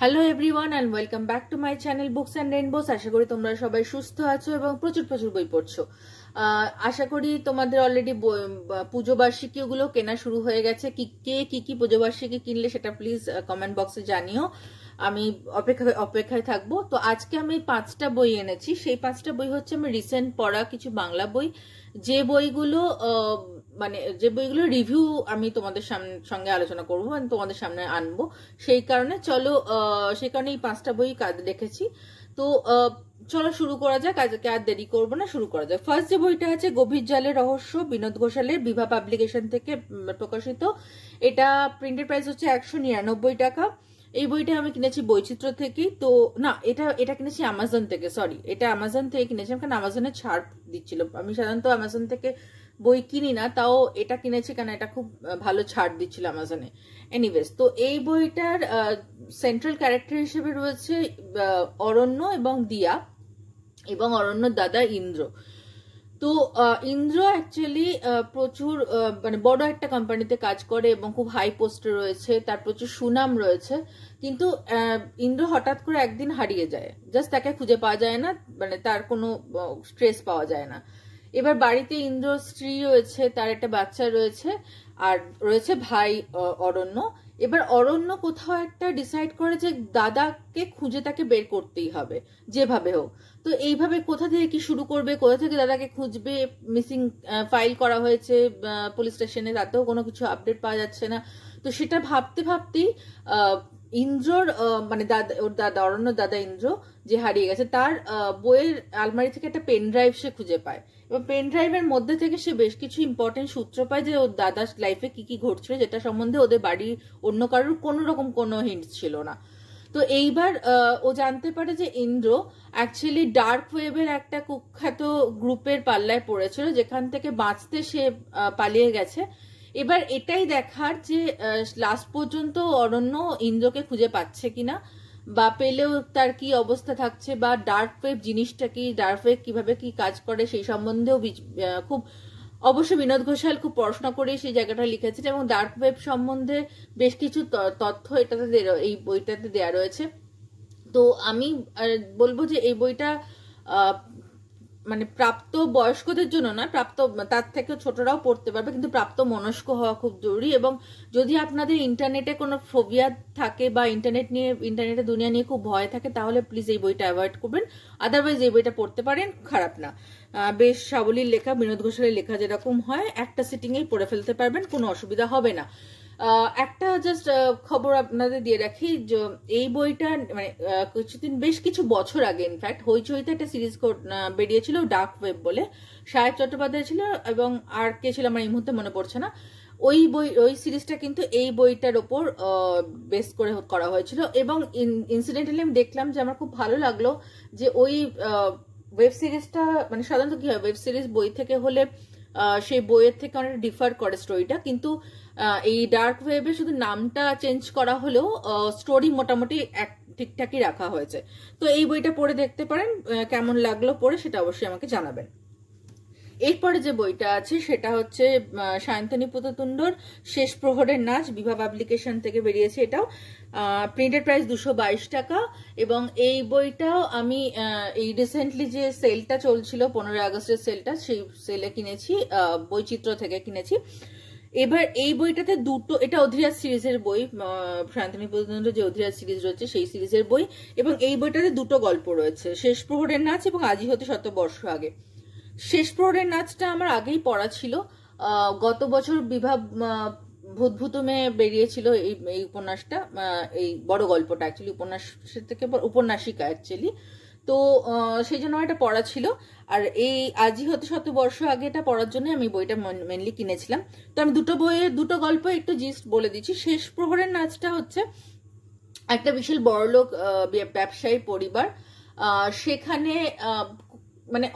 Hello everyone and welcome back to my channel books and rainbows. আশা করি তোমরা সবাই সুস্থ আছো এবং প্রচুর প্রচুর বই পড়ছো। আশা করি তোমাদের অলরেডি পুজো বার্ষিকী ওগুলো কেনা শুরু হয়ে গেছে। কি কি পুজো বার্ষিকী কিনলে সেটা প্লিজ কমেন্ট বক্সে জানিও, আমি অপেক্ষায় থাকবো। তো আজকে আমি 5টা বই এনেছি। সেই 5টা বই হচ্ছে আমি রিসেন্ট পড়া কিছু বাংলা বই, যে বইগুলো রিভিউ আমি তোমাদের সঙ্গে আলোচনা করবো, তোমাদের সামনে আনবো। সেই কারণে এই 5টা বই কাজ রেখেছি। তো চলো শুরু করা যাক, আজকে আর দেরি করবো না, শুরু করা যাক। ফার্স্ট যে বইটা আছে গভীর জলের রহস্য, বিনোদ ঘোষালের, বিভা পাবলিকেশন থেকে প্রকাশিত। এটা প্রিন্টেড প্রাইস হচ্ছে 199 টাকা। এই বইটা আমি কিনেছি বৈচিত্র্য থেকেই। তো না, এটা কিনেছি অ্যামাজন থেকে, সরি, এটা অ্যামাজন থেকে কিনেছিলাম, কারণ অ্যামাজনে ছাড় দিচ্ছিল। আমি সাধারণত অ্যামাজন থেকে বই কিনি না, তাও এটা কিনেছি কারণ এটা খুব ভালো ছাড় দিচ্ছিল অ্যামাজনে। এনিওয়েজ, তো এই বইটার সেন্ট্রাল ক্যারেক্টার হিসেবে রয়েছে অরণ্য এবং দিয়া, এবং অরণ্যর দাদা ইন্দ্র। তো ইন্দ্র অ্যাকচুয়ালি প্রচুর বড় একটা কোম্পানিতে কাজ করে এবং খুব হাই পোস্টে রয়েছে, তার প্রচুর সুনাম রয়েছে। কিন্তু ইন্দ্র হঠাৎ করে একদিন হারিয়ে যায়, জাস্ট তাকে খুঁজে পাওয়া যায় না, তার কোনো স্ট্রেস পাওয়া যায় না। এবার বাড়িতে ইন্দ্র স্ত্রী রয়েছে, তার একটা বাচ্চা রয়েছে, আর রয়েছে ভাই অরণ্য। এবার অরণ্য কোথাও একটা ডিসাইড করে যে দাদাকে খুঁজে তাকে বের করতেই হবে যেভাবে হোক। তো এইভাবে কোথা থেকে কি শুরু করবে, কোথা থেকে দাদাকে খুঁজবে, মিসিং ফাইল করা হয়েছে পুলিশ স্টেশনে, তাতেও কোনো কিছু আপডেট পাওয়া যাচ্ছে না। তো সেটা ভাবতে ভাবতেই ইন্দ্রর ওর দাদা অরণ্যর দাদা ইন্দ্র যে হারিয়ে গেছে, তার বইয়ের আলমারি থেকে একটা পেন ড্রাইভ সে খুঁজে পায়, এবং পেন ড্রাইভের মধ্যে থেকে সে বেশ কিছু ইম্পর্টেন্ট সূত্র পায় যে ওর দাদার লাইফে কি কি ঘটছিল, যেটা সম্বন্ধে ওদের বাড়ির অন্য কারোর কোনো রকম কোনো হিন্ট ছিল না। তো এইবার ও জানতে পারে যে ইন্দ্র অ্যাকচুয়ালি ডার্ক ওয়েবের একটা কুখ্যাত গ্রুপের পাল্লায় পড়েছিল, যেখান থেকে বাঁচতে সে পালিয়ে গেছে। এবার এটাই দেখার যে লাস্ট পর্যন্ত অরণ্য ইন্দ্রকে খুঁজে পাচ্ছে কিনা, বা পেলেও তার কি অবস্থা থাকছে, বা ডার্ক ওয়েব জিনিসটা কি, ডার্ক ওয়েব কিভাবে কি কাজ করে সেই সম্বন্ধেও খুব অবশ্য বিনোদ ঘোষাল খুব পড়াশোনা করে সেই জায়গাটা লিখেছেন, এবং ডার্ক ওয়েব সম্বন্ধে বেশ কিছু তথ্য এই বইটাতে দেয়া রয়েছে। তো আমি বলবো যে এই বইটা প্রাপ্ত বয়স্কদের জন্য না, তার থেকে ছোটরাও পড়তে পারবে, কিন্তু প্রাপ্ত মনস্ক হওয়া খুব জরুরি। এবং যদি আপনাদের ইন্টারনেটে কোনো ফোবিয়া থাকে বা ইন্টারনেটের দুনিয়া নিয়ে খুব ভয় থাকে, তাহলে প্লিজ এই বইটা অ্যাভয়েড করবেন। আদারওয়াইজ এই বইটা পড়তে পারেন, খারাপ না। বেশ সাবলীল লেখা, বিনোদ ঘোষালের লেখা যেরকম হয় একটা সিটিংয়েই পড়ে ফেলতে পারবেন, কোনো অসুবিধা হবে না। একটা জাস্ট খবর আপনাদের দিয়ে রাখি, যে এই বইটা বেশ কিছু বছর আগে ইনফ্যাক্ট হইচইতে একটা সিরিজ বেরিয়েছিল ডার্ক ওয়েব বলে, সাহেব চট্টোপাধ্যায় ছিল এবং আর কে ছিল আমার এই মুহূর্তে মনে পড়ছে না। ওই সিরিজটা কিন্তু এই বইটার ওপর বেস করে করা হয়েছিল, এবং ইনসিডেন্টালি আমি দেখলাম যে আমার খুব ভালো লাগলো যে ওই ওয়েব সিরিজটা সাধারণত কি হয়, ওয়েব সিরিজ বই থেকে হলে সেই বইয়ের থেকে অনেক ডিফার করে স্টোরিটা, কিন্তু এই ডার্ক ওয়েবে শুধু নামটা চেঞ্জ করা হলেও স্টোরি মোটামুটি ঠিকঠাকই রাখা হয়েছে। তো এই বইটা পড়ে দেখতে পারেন, কেমন লাগলো পড়ে সেটা অবশ্যই আমাকে জানাবেন। এরপরে যে বইটা আছে সেটা হচ্ছে সায়ন্তনী পুততুণ্ডর শেষ প্রহরের নাচ, বিভা পাবলিকেশন থেকে বেরিয়েছে। এটাও প্রিন্টেড প্রাইস 222 টাকা। এবং এই বইটাও আমি এই রিসেন্টলি যে সেলটা চলছিল 15 আগস্টের সেলটা, সেই সেলে কিনেছি, বৈচিত্র্য থেকে কিনেছি। এবার এই বইটাতে এটা অধিরাজ সিরিজের বই, সায়ন্তনী পুততুণ্ড যে অধিরাজ সিরিজ রয়েছে সেই সিরিজের বই, এবং এই বইটাতে দুটো গল্প রয়েছে, শেষ প্রহরের নাচ এবং আজই হতে 100 বর্ষ আগে। শেষ প্রহরের নাচটা আমার আগেই পড়া ছিল, গত বছর বিভা ভূতভূতমে বেরিয়েছিল এই উপন্যাসটা, এই বড় গল্পটা অ্যাকচুয়ালি উপন্যাসের থেকে উপন্যাসিকা অ্যাকচুয়ালি। তো সেই জন্য এটা পড়া ছিল, আর এই আজই হতে 100 বর্ষ আগে এটা পড়ার জন্য আমি বইটা মেনলি কিনেছিলাম। তো আমি দুটো গল্প একটু জিস্ট বলে দিচ্ছি। শেষ প্রহরের নাচটা হচ্ছে একটা বিশাল বড়লোক ব্যবসায়ী পরিবার, সেখানে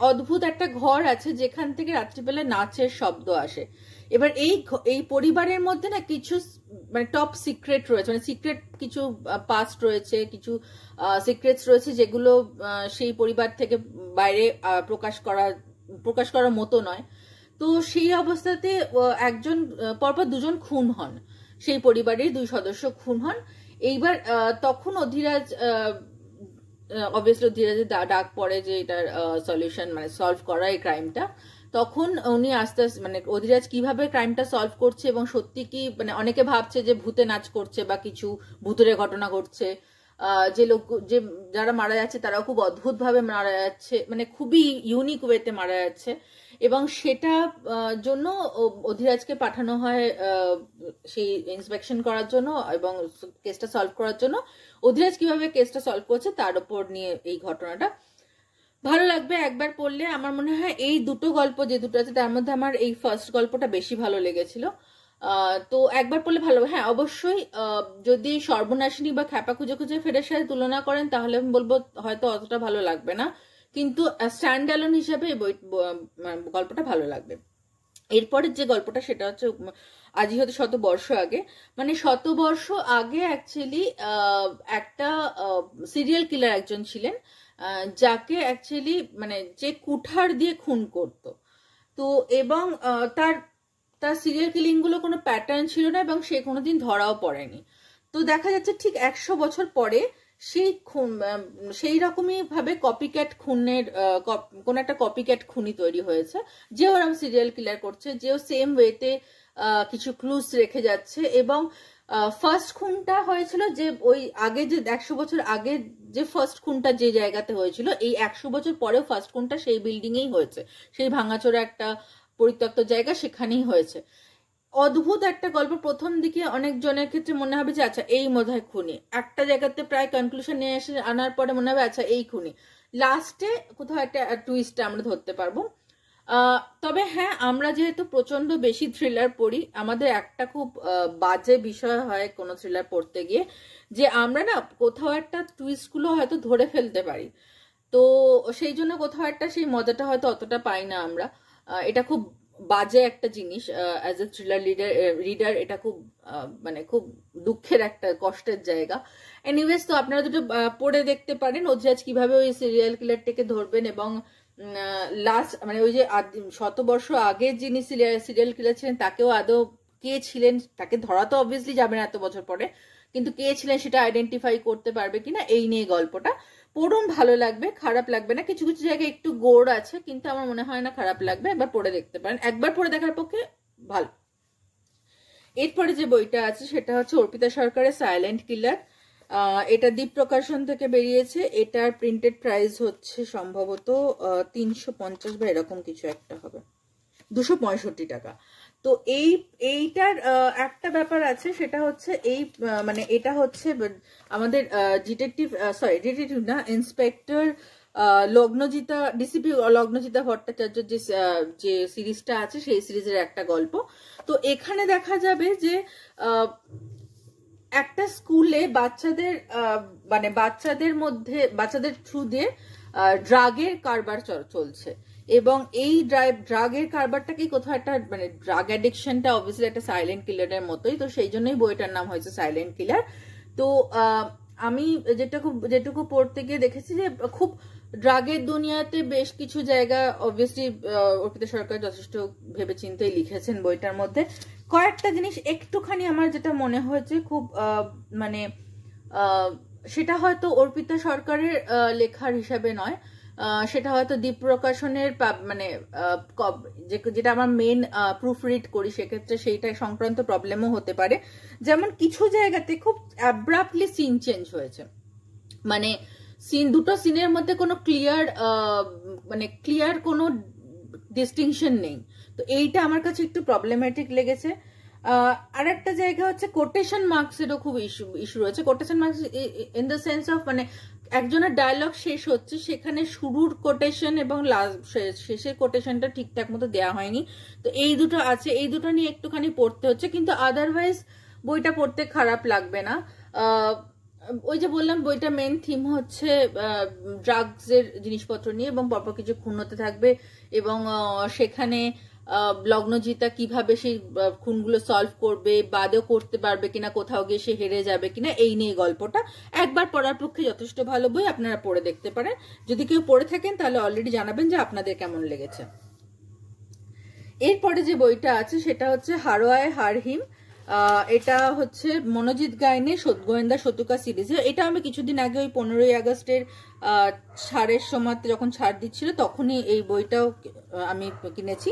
অদ্ভুত একটা ঘর আছে যেখান থেকে রাত্রিবেলা নাচের শব্দ আসে। এবার এই পরিবারের মধ্যে না কিছু টপ সিক্রেট রয়েছে, সিক্রেট কিছু পাস্ট রয়েছে, কিছু সিক্রেটস রয়েছে যেগুলো সেই পরিবার থেকে বাইরে প্রকাশ করার মতো নয়। তো সেই অবস্থাতে পরপর দুজন খুন হন, সেই পরিবারের 2 সদস্য খুন হন, এইবার তখন অধিরাজ অবভিয়াসলি অধিরাজের ডাক পড়ে যে এটার সলিউশন মানে সলভ করা এই ক্রাইমটা। তখন উনি আস্তে আস্তে মানে অধিরাজ কিভাবে ক্রাইমটা সলভ করছে এবং সত্যি কি মানে অনেকে ভাবছে যে ভূতে নাচ করছে বা কিছু ভূতুরে ঘটনা ঘটছে, যে লোক যে যারা মারা যাচ্ছে তারাও খুব অদ্ভুত ভাবে মারা যাচ্ছে, মানে খুবই ইউনিক ওয়েতে মারা যাচ্ছে। এবং সেটা জন্য অধিরাজকে পাঠানো হয় সেই ইন্সপেকশন করার জন্য এবং কেসটা সলভ করার জন্য। অধিরাজ কিভাবে কেসটা সলভ করছে তার উপর নিয়ে এই ঘটনাটা। ভালো লাগবে একবার পড়লে। আমার মনে হয় এই দুটো গল্প যে দুটো আছে তার মধ্যে আমার এই ফার্স্ট গল্পটা বেশি ভালো লেগেছিল। তো একবার পড়লে ভালো। হ্যাঁ অবশ্যই যদি সর্বনাশিনী বা খ্যাপা খুঁজে খুঁজে ফেরের সাথে তুলনা করেন তাহলে আমি বলবো হয়তো অতটা ভালো লাগবে না, কিন্তু স্ট্যান্ড অ্যালোন হিসাবে এই গল্পটা ভালো লাগবে। এরপরের যে গল্পটা সেটা হচ্ছে আজই হতে 100 বর্ষ আগে, মানে 100 বর্ষ আগে অ্যাকচুয়ালি একটা সিরিয়াল কিলার একজন ছিলেন যাকে অ্যাকচুয়ালি মানে যে কুঠার দিয়ে খুন করত। তো এবং তার সিরিয়াল কিলিং গুলো কোনো প্যাটার্ন ছিল না এবং সে কোনোদিন ধরাও পড়েনি। তো দেখা যাচ্ছে ঠিক 100 বছর পরে সেই রকমই ভাবে কপিক্যাট খুনের কোন একটা কপিক্যাট খুনি তৈরি হয়েছে, যে ওরকম সিরিয়াল কিলার করছে, যেও সেম ওয়েতে কিছু ক্লুজ রেখে যাচ্ছে। এবং ফার্স্ট খুনটা হয়েছিল যে ওই আগে যে 100 বছর আগে যে ফার্স্ট খুনটা যে জায়গাতে হয়েছিল, এই 100 বছর পরেও ফার্স্ট খুনটা সেই বিল্ডিং এই হয়েছে, সেই ভাঙাচোরা একটা পরিত্যক্ত জায়গা সেখানেই হয়েছে। অদ্ভুত একটা গল্প। প্রথম দিকে অনেক জনের ক্ষেত্রে মনে হবে যে আচ্ছা এই বোধহয় খুনি, একটা জায়গাতে প্রায় কনক্লুশন নিয়ে এসে আনার পরে মনে হবে আচ্ছা এই খুনি, লাস্টে কোথাও একটা টুইস্টটা আমরা ধরতে পারবো। তবে হ্যাঁ আমরা যেহেতু প্রচন্ড বেশি থ্রিলার পড়ি, আমাদের একটা খুব বাজে বিষয় হয় কোনো থ্রিলার পড়তে গিয়ে, যে আমরা না কোথাও একটা টুইস্ট গুলো হয়তো ধরে ফেলতে পারি, তো সেই জন্য কোথাও একটা সেই মজাটা হয়তো অতটা পাই না আমরা। এটা খুব বাজে একটা জিনিস অ্যাজ এ থ্রিলার রিডার, এটা খুব মানে খুব দুঃখের একটা কষ্টের জায়গা। এনিওয়েজ, তো আপনারা দুটো পড়ে দেখতে পারেন অধিরাজ কিভাবে ওই সিরিয়াল কিলারটাকে ধরবেন এবং লাস্ট মানে ওই যে 100 বর্ষ আগে যিনি সিরিয়াল কিলার ছিলেন তাকেও আদৌ কে ছিলেন, তাকে ধরা তো অবভিয়াসলি যাবে না এত বছর পরে, কিন্তু কে ছিলেন সেটা আইডেন্টিফাই করতে পারবে কিনা, এই নিয়ে গল্পটা পড়ুন। ভালো লাগবে, খারাপ লাগবে না। কিছু কিছু জায়গায় একটু গোড় আছে কিন্তু আমার মনে হয় না খারাপ লাগবে, একবার পড়ে দেখতে পারেন, একবার পড়ে দেখার পক্ষে ভালো। এরপরে যে বইটা আছে সেটা হচ্ছে অর্পিতা সরকারের সাইলেন্ট কিলার। এটা দ্বীপ প্রকাশন থেকে বেরিয়েছে। এটার প্রিন্টেড প্রাইস হচ্ছে সম্ভবত 350 বা এরকম কিছু একটা হবে, 265 টাকা। তো এইটার একটা ব্যাপার আছে, সেটা হচ্ছে এই মানে এটা হচ্ছে আমাদের ডিটেকটিভ না, ইন্সপেক্টর লগ্নজিতা, ডিসিপি লগ্নজিতা ভট্টাচার্য যে সিরিজটা আছে সেই সিরিজের একটা গল্প। তো এখানে দেখা যাবে যে একটা স্কুলে বাচ্চাদের থ্রু দিয়ে ড্রাগের কারবার চলছে এবং এই ড্রাগের কারবারটাকে কোথাও একটা মানে ড্রাগ অ্যাডিকশনটা অবভিয়াসলি একটা সাইলেন্ট কিলারের মতোই, তো সেই জন্যই বইটার নাম হয়েছে সাইলেন্ট কিলার। তো আমি যেটুকু পড়তে গিয়ে দেখেছি যে খুব ড্রাগের দুনিয়াতে বেশ কিছু জায়গা অবভিয়াসলি অর্পিতা সরকার যথেষ্ট ভেবেচিন্তেই লিখেছেন বইটার মধ্যে। কয়েকটা জিনিস একটুখানি আমার যেটা মনে হয়েছে খুব মানে সেটা হয়তো অর্পিতা সরকারের লেখার হিসাবে নয়, সেটা হয়তো দ্বীপ প্রকাশনের মানে যেটা আমার মেন প্রুফ রিড করি সেক্ষেত্রে সেইটা সংক্রান্ত প্রবলেমও হতে পারে। যেমন কিছু জায়গাতে খুব অ্যাব্রাপ্টলি সিন চেঞ্জ হয়েছে, মানে দুটো সিনের মধ্যে কোনো ক্লিয়ার কোনো ডিস্টিংশন নেই, তো এইটা আমার কাছে একটু প্রবলেম্যাটিক লেগেছে। আর একটা জায়গা হচ্ছে কোটেশন মার্কসেরও খুব ইস্যু রয়েছে। Quotation marks in the sense of মানে একজনের ডায়লগ শেষ হচ্ছে সেখানে শুরুর কোটেশন এবং শেষের কোটেশনটা ঠিকঠাক মতো দেওয়া হয়নি, তো এই দুটো আছে, এই দুটো নিয়ে একটুখানি পড়তে হচ্ছে, কিন্তু আদারওয়াইজ বইটা পড়তে খারাপ লাগবে না। ওই যে বললাম বইটা মেন থিম হচ্ছে ড্রাগসের জিনিসপত্র নিয়ে এবং পরপর কিছু খুন হতে থাকবে এবং সেখানে লগ্নজিতা কিভাবে সেই খুনগুলো সলভ করবে, বাদও করতে পারবে কিনা, কোথাও গিয়ে সে হেরে যাবে কিনা, এই নিয়ে গল্পটা। একবার পড়ার পক্ষে যথেষ্ট ভালো বই, আপনারা পড়ে দেখতে পারেন। যদি কেউ পড়ে থাকেন তাহলে অলরেডি জানাবেন যে আপনাদের কেমন লেগেছে। এরপরে যে বইটা আছে সেটা হচ্ছে হারোয়ায় হারহিম। এটা হচ্ছে মনোজিৎ গাইনের গোয়েন্দা শতুকা সিরিজে। এটা আমি কিছুদিন আগে ওই 15ই আগস্টের ছাড়ের সময় যখন ছাড় দিচ্ছিল তখনই এই বইটাও আমি কিনেছি।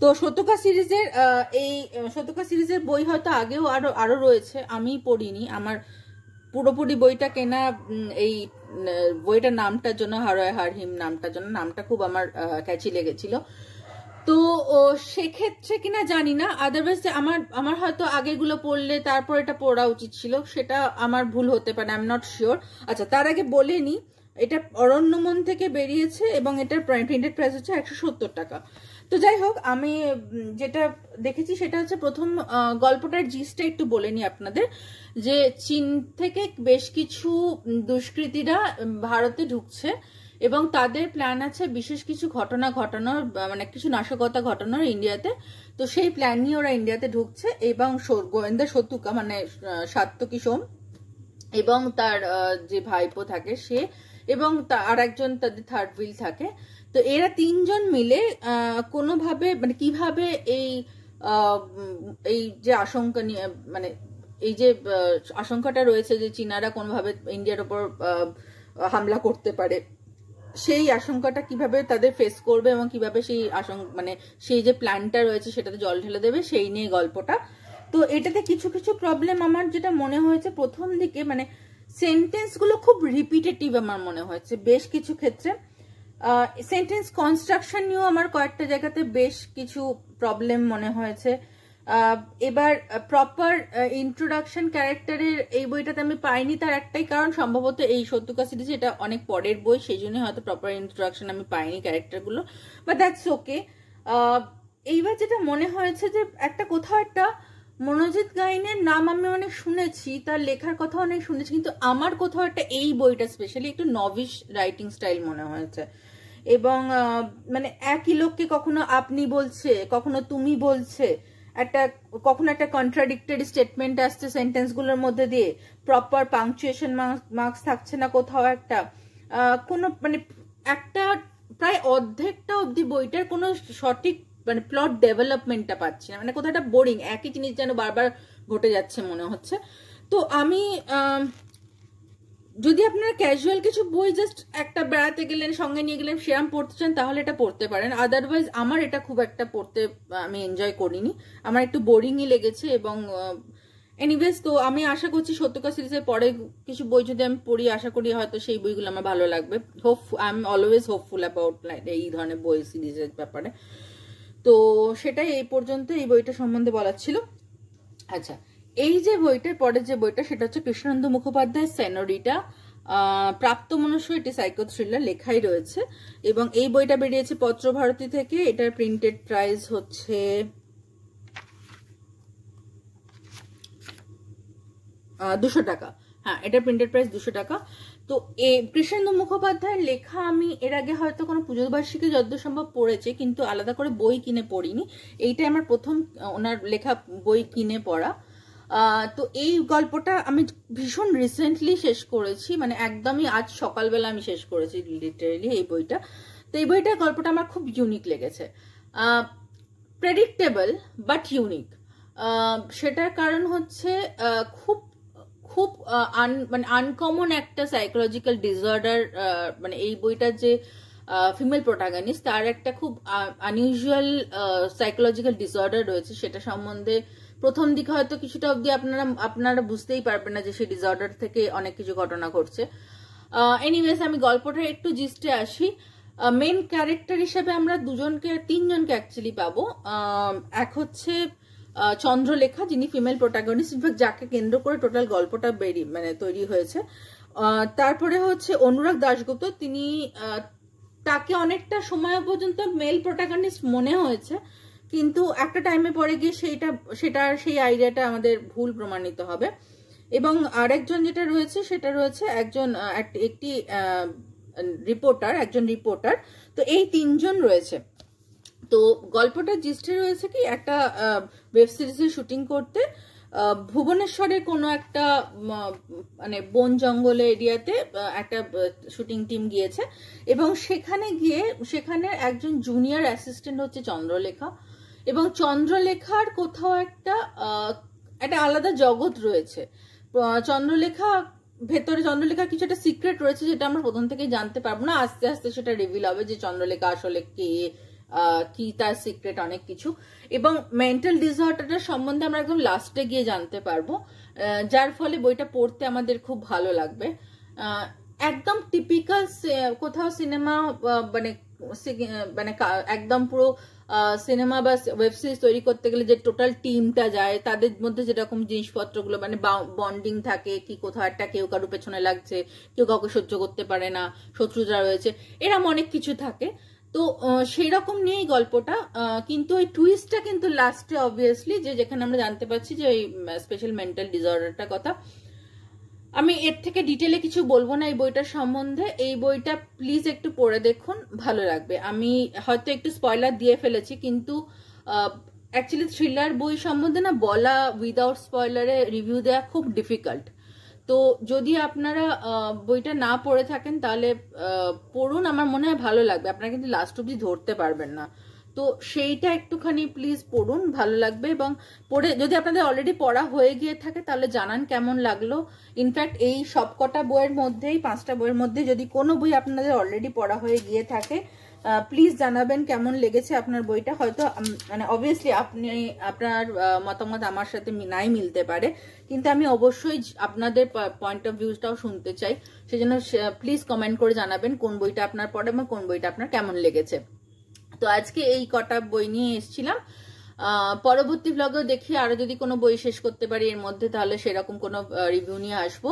তো শতুকা সিরিজের বই হয়তো আগেও আরো রয়েছে, আমি পড়িনি। আমার পুরোপুরি বইটা কেনা এই বইটার নামটার জন্য, হারয় হারহিম নামটার জন্য। নামটা খুব আমার ক্যাচি লেগেছিল। তো সেক্ষেত্রে কিনা জানি না, আদারওয়াইজ আমার হয়তো আগেগুলো পড়লে তারপর এটা পড়া উচিত ছিল, সেটা আমার ভুল হতে পারে, আই এম নট শিওর। আচ্ছা, তার আগে বলে নি, এটা অরণ্যমন থেকে বেরিয়েছে এবং এটার প্রিন্টেড প্রাইস হচ্ছে 170 টাকা। তো যাই হোক, আমি যেটা দেখেছি সেটা হচ্ছে প্রথম গল্পটার জিসটা একটু বলে নি আপনাদের, যে চীন থেকে বেশ কিছু দুষ্কৃতীরা ভারতে ঢুকছে এবং তাদের প্ল্যান আছে বিশেষ কিছু ঘটনা ঘটানোর, মানে কিছু নাশকতা ঘটানোর ইন্ডিয়াতে। তো সেই প্ল্যান নিয়ে ওরা ইন্ডিয়াতে ঢুকছে এবং গোয়েন্দা শতুকা মানে সাত্তকী সোম এবং তার যে ভাইপো থাকে সে এবং আর একজন তাদের থার্ড হুইল থাকে। তো এরা তিনজন মিলে কোনোভাবে মানে কিভাবে এই যে আশঙ্কা নিয়ে, মানে এই যে আশঙ্কাটা রয়েছে যে চীনারা কোনোভাবে ইন্ডিয়ার ওপর হামলা করতে পারে, সেই আশঙ্কাটা কিভাবে তাদের ফেস করবে এবং কিভাবে সেই মানে সেই যে প্ল্যানটা রয়েছে সেটাতে জল ঢেলে দেবে, সেই নিয়ে গল্পটা। তো এটাতে কিছু কিছু প্রবলেম আমার যেটা মনে হয়েছে প্রথম দিকে, মানে সেন্টেন্স গুলো খুব রিপিটেটিভ আমার মনে হয়েছে বেশ কিছু ক্ষেত্রে। সেন্টেন্স কনস্ট্রাকশন নিয়েও আমার কয়েকটা জায়গাতে বেশ কিছু প্রবলেম মনে হয়েছে। এবার প্রপার ইন্ট্রোডাকশন ক্যারেক্টারের এই বইটাতে আমি পাইনি, তার একটাই কারণ সম্ভবত এই শতুকা সিরিজ এটা অনেক পরের বই, সেই জন্য হয়তো প্রপার ইন্ট্রোডাকশন আমি পাইনি ক্যারেক্টারগুলো, বাট দ্যাটস ওকে। এইবার যেটা মনে হয়েছে যে একটা কোথাও একটা মনোজিৎ গাইনের নাম আমি অনেক শুনেছি, তার লেখার কথা অনেক শুনেছি, কিন্তু আমার কোথাও একটা এই বইটা স্পেশালি একটু নভিশ রাইটিং স্টাইল মনে হয়েছে এবং মানে একই লোককে কখনো আপনি বলছে, কখনো তুমি বলছে, কখনো একটা কন্ট্রাডিক্টেড স্টেটমেন্ট আসছে সেন্টেন্স গুলোর মধ্যে দিয়ে, প্রপার পাংচুয়েশন মার্কস থাকছে না কোথাও একটা, কোনো মানে একটা প্রায় অর্ধেকটা অব্দি বইটার কোনো সঠিক মানে প্লট ডেভেলপমেন্টটা পাচ্ছি না, মানে কোথাও একটা বোরিং, একই জিনিস যেন বারবার ঘটে যাচ্ছে মনে হচ্ছে। তো আমি যদি আপনারা ক্যাজুয়াল কিছু বই জাস্ট একটা বেড়াতে গেলেন সঙ্গে নিয়ে গেলেন সেরাম পড়তে চান তাহলে এটা পড়তে পারেন, আদারওয়াইজ আমার এটা খুব একটা পড়তে আমি এনজয় করিনি, আমার একটু বোরিংই লেগেছে। এবং এনিওয়েজ, তো আমি আশা করছি শতুকা সিরিজের পরে কিছু বই যদি আমি পড়ি, আশা করি হয়তো সেই বইগুলো আমার ভালো লাগবে। I am always hopeful about এই ধরনের বই সিরিজের ব্যাপারে। তো সেটাই এই পর্যন্ত এই বইটা সম্বন্ধে বলার ছিল। আচ্ছা, এই যে বইটার পরে যে বইটা সেটা হচ্ছে কৃষ্ণানন্দ মুখোপাধ্যায়ের সেনোরিটা, প্রাপ্তমনুষ্য, এটি সাইকো থ্রিলার লেখাই রয়েছে এবং এই বইটা বেরিয়েছে পত্রভারতী থেকে। এটার প্রিন্টেড প্রাইস হচ্ছে 200 টাকা। হ্যাঁ, এটার প্রিন্টেড প্রাইস 200 টাকা। তো কৃষ্ণেন্দু মুখোপাধ্যায়ের লেখা আমি এর আগে হয়তো কোনো পুজো বার্ষিকী যতদূর সম্ভব পড়েছি, কিন্তু আলাদা করে বই কিনে পড়িনি, এইটাই আমার প্রথম ওনার লেখা বই কিনে পড়া। তো এই গল্পটা আমি ভীষণ রিসেন্টলি শেষ করেছি, মানে একদমই আজ সকালবেলা আমি শেষ করেছি লিটারেলি এই বইটা। তো এই বইটার গল্পটা আমার খুব ইউনিক লেগেছে, প্রেডিক্টেবল বাট ইউনিক। সেটার কারণ হচ্ছে খুব খুব মানে আনকমন একটা সাইকোলজিক্যাল ডিসঅর্ডার, মানে এই বইটার যে ফিমেল প্রোটাগনিস্ট তার একটা খুব আনইউজুয়াল সাইকোলজিক্যাল ডিসঅর্ডার রয়েছে, সেটা সম্বন্ধে প্রথম দিকে হয়তো কিছুটা অবধি আপনারা বুঝতেই পারবেন না যে সেই ডিসঅর্ডার থেকে অনেক কিছু ঘটনা ঘটছে। এনিওয়েজ, আমি গল্পটা একটু জিস্টে আসি। মেন ক্যারেক্টার হিসেবে আমরা তিনজনকে অ্যাকচুয়ালি পাবো। এক হচ্ছে চন্দ্রলেখা, যিনি ফিমেল প্রোটাগনিস্ট, যাকে কেন্দ্র করে টোটাল গল্পটা তৈরি হয়েছে। তারপরে হচ্ছে অনুরাগ দাশগুপ্ত, তিনি তাকে অনেকটা সময় পর্যন্ত মেল প্রোটাগনিস্ট মনে হয়েছে, কিন্তু একটা টাইমে পরে গিয়ে সেই আইডিয়াটা আমাদের ভুল প্রমাণিত হবে। এবং আরেকজন যেটা রয়েছে সেটা রয়েছে একটি রিপোর্টার। তো এই তিনজন রয়েছে। তো গল্পটা জিস্টে রয়েছে কি, একটা ওয়েব সিরিজের শুটিং করতে ভুবনেশ্বরের কোনো একটা মানে বন জঙ্গলে এরিয়াতে একটা শুটিং টিম গিয়েছে এবং সেখানে একজন জুনিয়র অ্যাসিস্ট্যান্ট হচ্ছে চন্দ্রলেখা, এবং চন্দ্রলেখার কোথাও একটা একটা আলাদা জগৎ রয়েছে। চন্দ্রলেখা ভেতরে চন্দ্রলেখা কিছু একটা সিক্রেট রয়েছে যেটা আমরা প্রথম থেকে জানতে পারবো না, আস্তে আস্তে সেটা রিভিল হবে যে চন্দ্রলেখা আসলে কে, কি তার সিক্রেট অনেক কিছু। এবং মেন্টাল ডিসঅর্ডারটার সম্বন্ধে আমরা একদম লাস্টে গিয়ে জানতে পারবো, যার ফলে বইটা পড়তে আমাদের খুব ভালো লাগবে। একদম টিপিক্যাল কোথাও সিনেমা মানে মানে একদম পুরো সিনেমা বা ওয়েব সিরিজ তৈরি করতে গেলে যে টোটাল টিমটা যায়, তাদের মধ্যে যেরকম জিনিসপত্রগুলো মানে বন্ডিং থাকে, কি কোথাও একটা কেউ কারো পেছনে লাগছে, কেউ কাউকে সহ্য করতে পারে না, শত্রুতা রয়েছে, এরকম অনেক কিছু থাকে। তো সেই রকম নিয়েই গল্পটা, কিন্তু ওই টুইস্টটা কিন্তু লাস্টে অবভিয়াসলি যে যেখানে আমরা জানতে পারছি যে ওই স্পেশাল মেন্টাল ডিসঅর্ডারটার কথা। আমি এর থেকে ডিটেলে কিছু বলবো না এই বইটার সম্বন্ধে। এই বইটা প্লিজ একটু পড়ে দেখুন, ভালো লাগবে। আমি হয়তো একটু স্পয়লার দিয়ে ফেলেছি, কিন্তু অ্যাকচুয়ালি থ্রিলার বই সম্বন্ধে না বলা উইদাউট স্পয়লারে রিভিউ দেওয়া খুব ডিফিকাল্ট। তো যদি আপনারা বইটা না পড়ে থাকেন তাহলে পড়ুন, আমার মনে হয় ভালো লাগবে। আপনারা কিন্তু লাস্ট অব্দি ধরতে পারবেন না, তো সেইটা একটুখানি প্লিজ পড়ুন, ভালো লাগবে। এবং পড়ে যদি আপনাদের অলরেডি পড়া হয়ে গিয়ে থাকে তাহলে জানান কেমন লাগলো। ইনফ্যাক্ট এই সবকটা বইয়ের মধ্যেই, 5টা বইয়ের মধ্যে যদি কোনো বই আপনাদের অলরেডি পড়া হয়ে গিয়ে থাকে প্লিজ জানাবেন কেমন লেগেছে আপনার বইটা। হয়তো মানে অবভিয়াসলি আপনার মতামত আমার সাথে নাই মিলতে পারে, কিন্তু আমি অবশ্যই আপনাদের পয়েন্ট অফ ভিউটাও শুনতে চাই। সেজন্য প্লিজ কমেন্ট করে জানাবেন কোন বইটা আপনার পড়ে এবং কোন বইটা আপনার কেমন লেগেছে। তো আজকে এই কটা বই নিয়ে এসেছিলাম। পরবর্তী ব্লগেও দেখি আরো যদি কোনো বই শেষ করতে পারি এর মধ্যে, তাহলে সেরকম কোনো রিভিউ নিয়ে আসবো।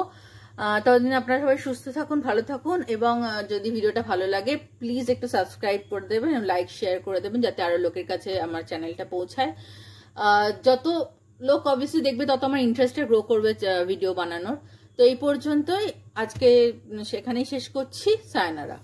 ততদিন আপনারা সবাই সুস্থ থাকুন, ভালো থাকুন, এবং যদি ভিডিওটা ভালো লাগে প্লিজ একটু সাবস্ক্রাইব করে দেবেন, লাইক শেয়ার করে দেবেন, যাতে আরো লোকের কাছে আমার চ্যানেলটা পৌঁছায়। যত লোক অবভিয়াসলি দেখবে তত আমার ইন্টারেস্টটা গ্রো করবে ভিডিও বানানোর। তো এই পর্যন্তই, আজকে সেখানেই শেষ করছি। সায়নারা।